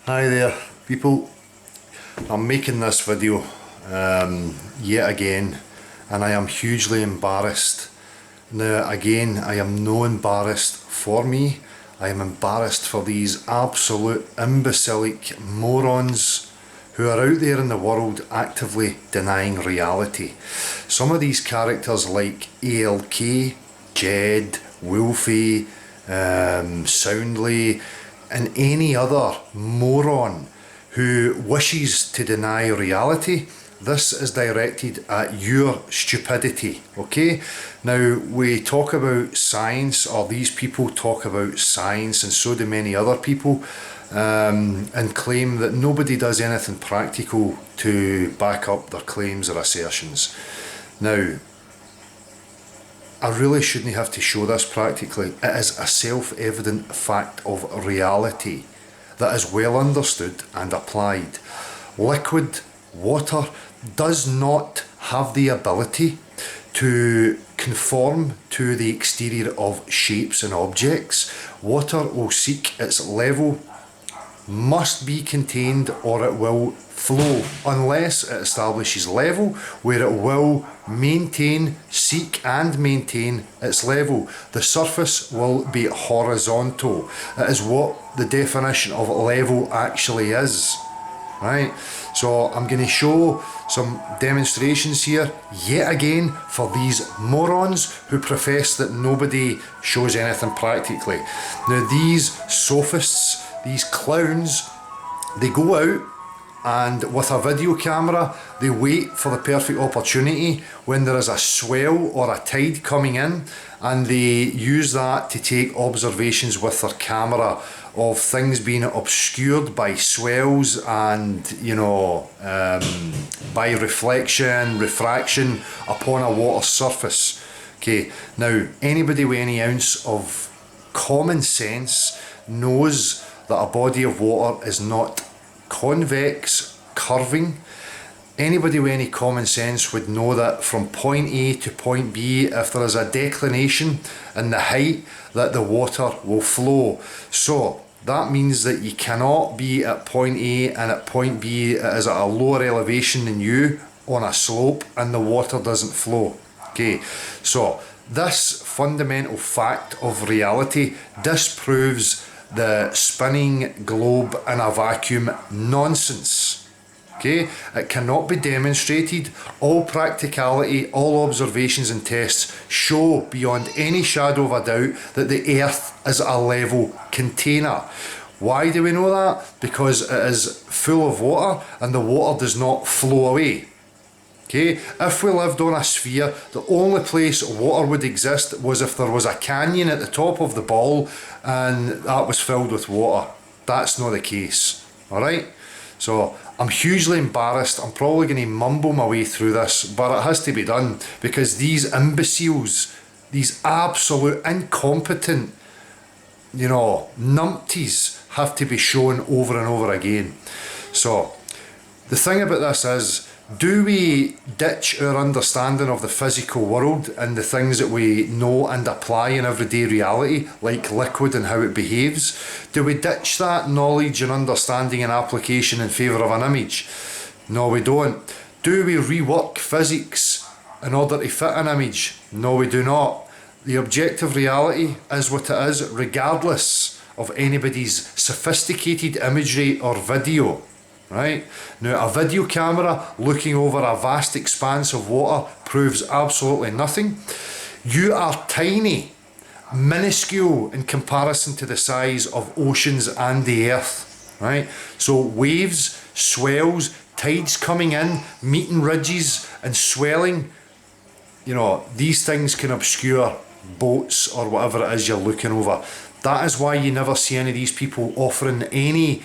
Hi there people, I'm making this video yet again and I am hugely embarrassed. Now again, I am no embarrassed for me, I am embarrassed for these absolute imbecilic morons who are out there in the world actively denying reality. Some of these characters like ALK, Jed, Wolfie, Soundly, and any other moron who wishes to deny reality, this is directed at your stupidity, okay? Now, we talk about science, or these people talk about science, and so do many other people, and claim that nobody does anything practical to back up their claims or assertions. Now, I really shouldn't have to show this practically. It is a self-evident fact of reality that is well understood and applied. Liquid water does not have the ability to conform to the exterior of shapes and objects. Water will seek its level, must be contained, or it will flow, unless it establishes level where it will seek and maintain its level. The surface will be horizontal. It is what the definition of level actually is, right? So I'm going to show some demonstrations here yet again for these morons who profess that nobody shows anything practically. Now these sophists, these clowns, they go out and with a video camera they wait for the perfect opportunity when there is a swell or a tide coming in, and they use that to take observations with their camera of things being obscured by swells and by refraction upon a water surface. Okay, now anybody with any ounce of common sense knows that a body of water is not convex, curving. Anybody with any common sense would know that from point A to point B, if there is a declination in the height, that the water will flow. So that means that you cannot be at point A and at point B it is at a lower elevation than you on a slope and the water doesn't flow. Okay, so this fundamental fact of reality disproves the spinning globe in a vacuum nonsense. Okay, it cannot be demonstrated. All practicality, all observations and tests show beyond any shadow of a doubt that the earth is a level container. Why do we know that? Because it is full of water and the water does not flow away. Okay, if we lived on a sphere, the only place water would exist was if there was a canyon at the top of the ball and that was filled with water. That's not the case, alright? So I'm hugely embarrassed. I'm probably going to mumble my way through this, but it has to be done because these imbeciles, these absolute incompetent, numpties have to be shown over and over again. So the thing about this is, do we ditch our understanding of the physical world and the things that we know and apply in everyday reality, like liquid and how it behaves? Do we ditch that knowledge and understanding and application in favour of an image? No, we don't. Do we rework physics in order to fit an image? No, we do not. The objective reality is what it is, regardless of anybody's sophisticated imagery or video. Right? Now, a video camera looking over a vast expanse of water proves absolutely nothing. You are tiny, minuscule in comparison to the size of oceans and the earth. Right? So waves, swells, tides coming in, meeting ridges and swelling, these things can obscure boats or whatever it is you're looking over. That is why you never see any of these people offering any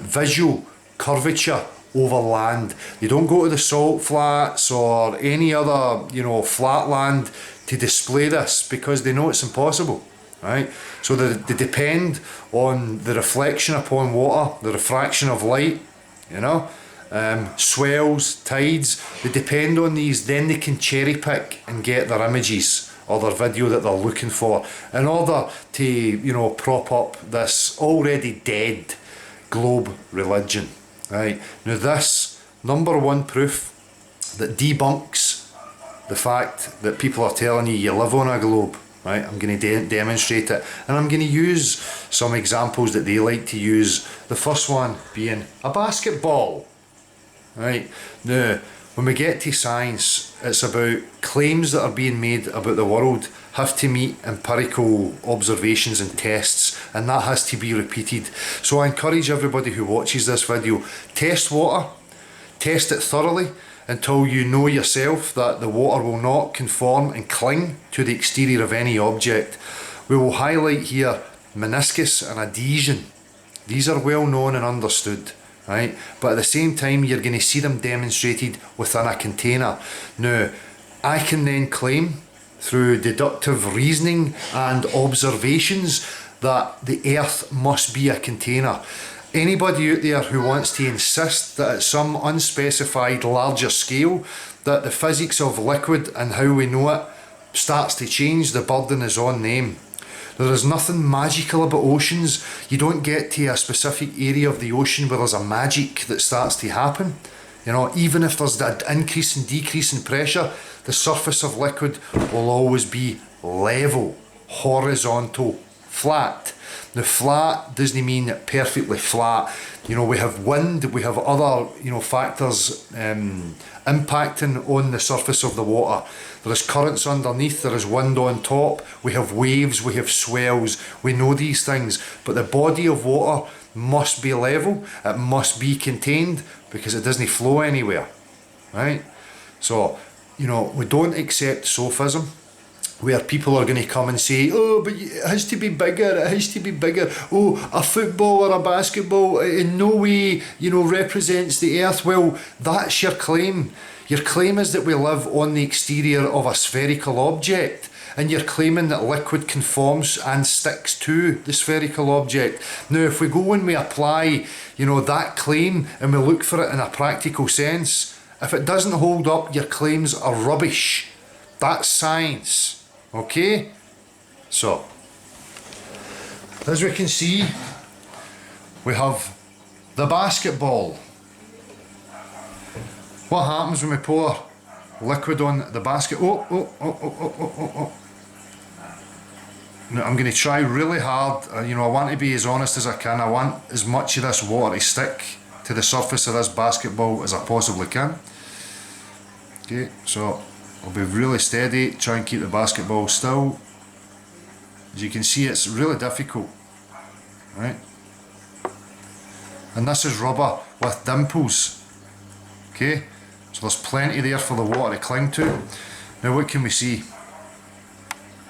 visual curvature over land. They don't go to the salt flats or any other flat land to display this because they know it's impossible, right? So they depend on the reflection upon water, the refraction of light, swells, tides. They depend on these, then they can cherry pick and get their images. other video that they're looking for in order to, you know, prop up this already dead globe religion. Right, now this number one proof that debunks the fact that people are telling you live on a globe. Right, I'm going to demonstrate it, and I'm going to use some examples that they like to use. The first one being a basketball. Right, now when we get to science, it's about claims that are being made about the world have to meet empirical observations and tests, and that has to be repeated. So I encourage everybody who watches this video, test water, test it thoroughly until you know yourself that the water will not conform and cling to the exterior of any object. We will highlight here meniscus and adhesion. These are well known and understood, right? But at the same time, you're going to see them demonstrated within a container. Now, I can then claim through deductive reasoning and observations that the earth must be a container. Anybody out there who wants to insist that at some unspecified larger scale that the physics of liquid and how we know it starts to change, the burden is on them. There is nothing magical about oceans. You don't get to a specific area of the ocean where there's a magic that starts to happen. You know, even if there's an increase and decrease in pressure, the surface of liquid will always be level, horizontal, flat. Now, flat doesn't mean perfectly flat. You know, we have wind, we have other, you know, factors impacting on the surface of the water. There is currents underneath, there is wind on top, we have waves, we have swells, we know these things, but the body of water must be level, it must be contained, because it doesn't flow anywhere, right? So, you know, we don't accept sophism, where people are going to come and say, oh, but it has to be bigger, it has to be bigger. Oh, a football or a basketball in no way, you know, represents the earth. Well, that's your claim. Your claim is that we live on the exterior of a spherical object, and you're claiming that liquid conforms and sticks to the spherical object. Now, if we go and we apply, you know, that claim and we look for it in a practical sense, if it doesn't hold up, your claims are rubbish. That's science. Okay, so as we can see, we have the basketball. What happens when we pour liquid on the basket? Oh. Now, I'm going to try really hard. You know, I want to be as honest as I can. I want as much of this water to stick to the surface of this basketball as I possibly can. Okay, so I'll be really steady, try and keep the basketball still. As you can see, it's really difficult, right? And this is rubber with dimples, okay? So there's plenty there for the water to cling to. Now what can we see?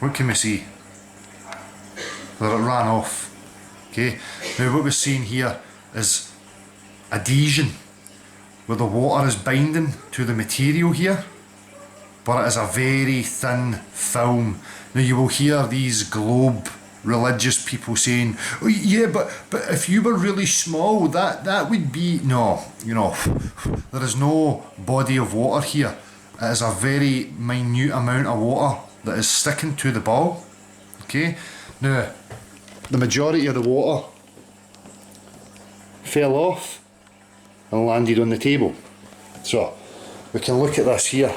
What can we see? That it ran off, okay? Now what we're seeing here is adhesion, where the water is binding to the material here, but it is a very thin film. Now you will hear these globe religious people saying, oh yeah, but if you were really small, that would be... No, you know, there is no body of water here. It is a very minute amount of water that is sticking to the ball, okay? Now, the majority of the water fell off and landed on the table. So, we can look at this here.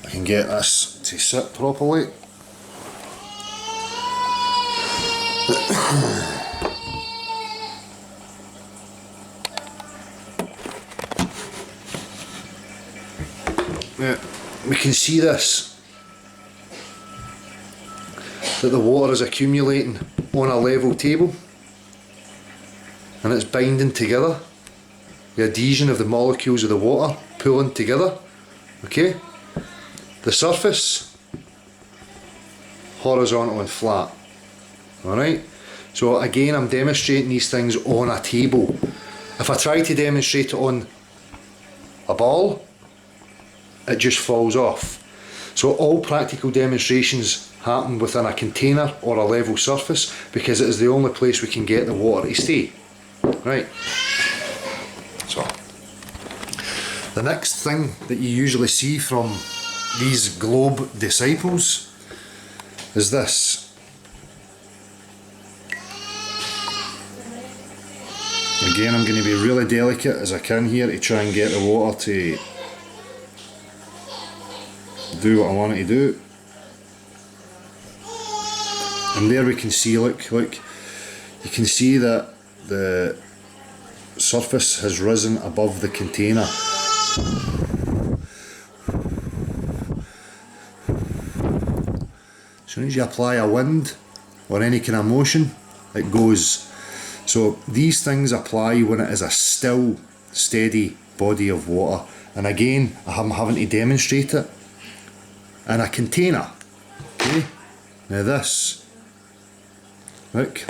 I can get this to sit properly. Now, we can see this, that the water is accumulating on a level table and it's binding together, the adhesion of the molecules of the water pulling together, okay? The surface, horizontal and flat, alright? So again, I'm demonstrating these things on a table. If I try to demonstrate it on a ball, it just falls off. So all practical demonstrations happen within a container or a level surface, because it is the only place we can get the water to stay. Right. So the next thing that you usually see from these globe disciples is this. Again, I'm going to be really delicate as I can here to try and get the water to do what I want it to do. And there we can see, look, you can see that the surface has risen above the container. As soon as you apply a wind or any kind of motion, it goes. So these things apply when it is a still, steady body of water. And again, I'm having to demonstrate it in a container. Okay, now this, look,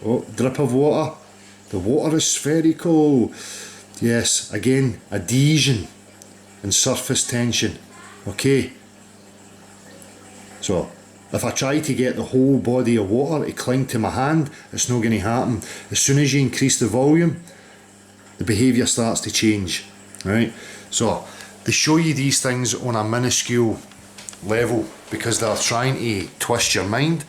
oh, drip of water. The water is spherical. Yes, again, adhesion and surface tension. Okay, so if I try to get the whole body of water to cling to my hand, it's not going to happen. As soon as you increase the volume, the behaviour starts to change. Right? So they show you these things on a minuscule level because they're trying to twist your mind.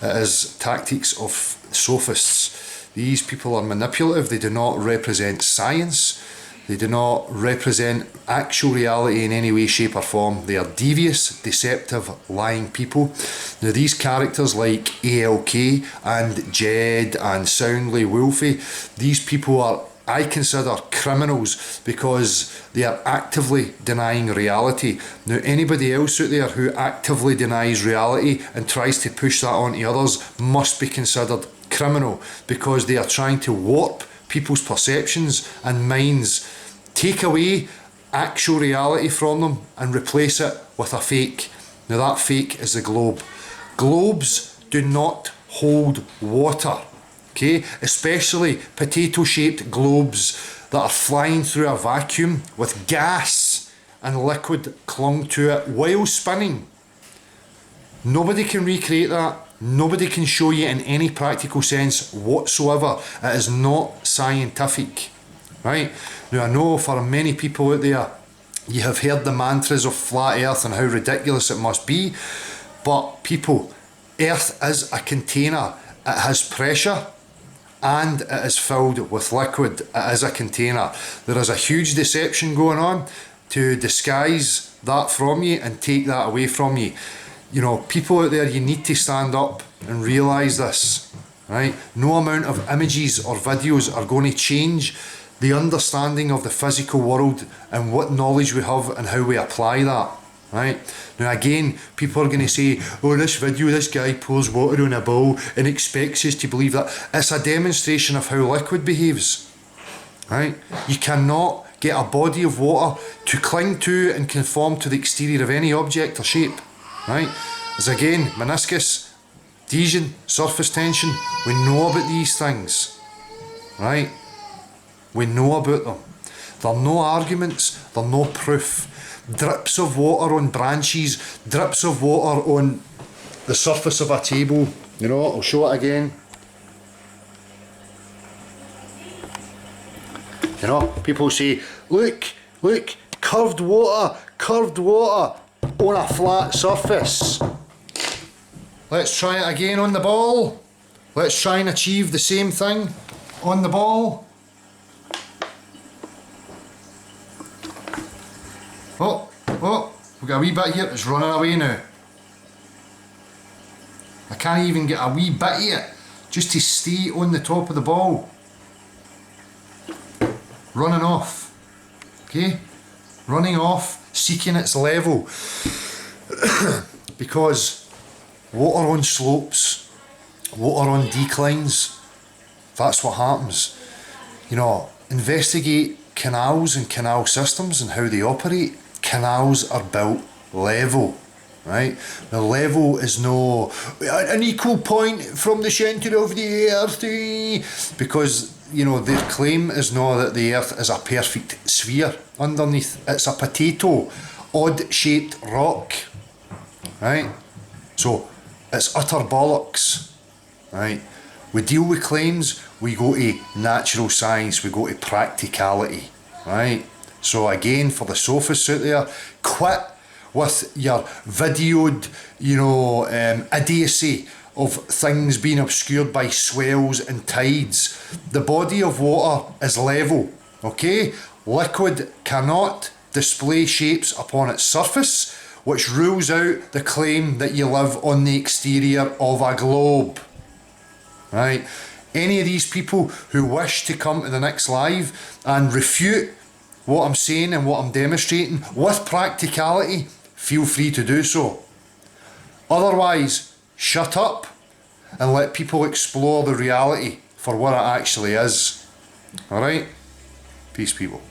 It is tactics of sophists. These people are manipulative. They do not represent science. They do not represent actual reality in any way, shape or form. They are devious, deceptive, lying people. Now these characters like ALK and Jed and Soundly Wolfie, these people are, I consider, criminals because they are actively denying reality. Now anybody else out there who actively denies reality and tries to push that onto others must be considered criminal because they are trying to warp people's perceptions and minds, take away actual reality from them and replace it with a fake. Now that fake is the globe. Globes do not hold water, okay? Especially potato-shaped globes that are flying through a vacuum with gas and liquid clung to it while spinning. Nobody can recreate that. Nobody can show you in any practical sense whatsoever. It is not scientific, right? Now I know for many people out there, you have heard the mantras of flat earth and how ridiculous it must be, but people, earth is a container. It has pressure and it is filled with liquid. It is a container. There is a huge deception going on to disguise that from you and take that away from you. You know, people out there, you need to stand up and realise this, right? No amount of images or videos are going to change the understanding of the physical world and what knowledge we have and how we apply that, right? Now again, people are going to say, oh, this video, this guy pours water on a bowl and expects us to believe that. It's a demonstration of how liquid behaves, right? You cannot get a body of water to cling to and conform to the exterior of any object or shape. Right? As again, meniscus, adhesion, surface tension, we know about these things. Right? We know about them. They're no arguments, they're no proof. Drips of water on branches, drips of water on the surface of a table. You know, I'll show it again. You know, people say, look, curved water on a flat surface. Let's try it again on the ball. Let's try and achieve the same thing on the ball. Oh, we've got a wee bit here, it's running away now. I can't even get a wee bit of it just to stay on the top of the ball. Running off, okay? Running off, seeking its level. Because water on slopes, water on declines, that's what happens. You know, investigate canals and canal systems and how they operate. Canals are built level, right? The level is no an equal point from the centre of the earth, because you know their claim is not that the earth is a perfect sphere underneath. It's a potato, odd shaped rock, right? So it's utter bollocks, right? We deal with claims, we go to natural science, we go to practicality, right? So again, for the sophists out there, quit with your videoed, idiocy of things being obscured by swells and tides. The body of water is level, okay? Liquid cannot display shapes upon its surface, which rules out the claim that you live on the exterior of a globe. Right? Any of these people who wish to come to the next live and refute what I'm saying and what I'm demonstrating with practicality, feel free to do so. Otherwise, shut up and let people explore the reality for what it actually is. Alright? Peace, people.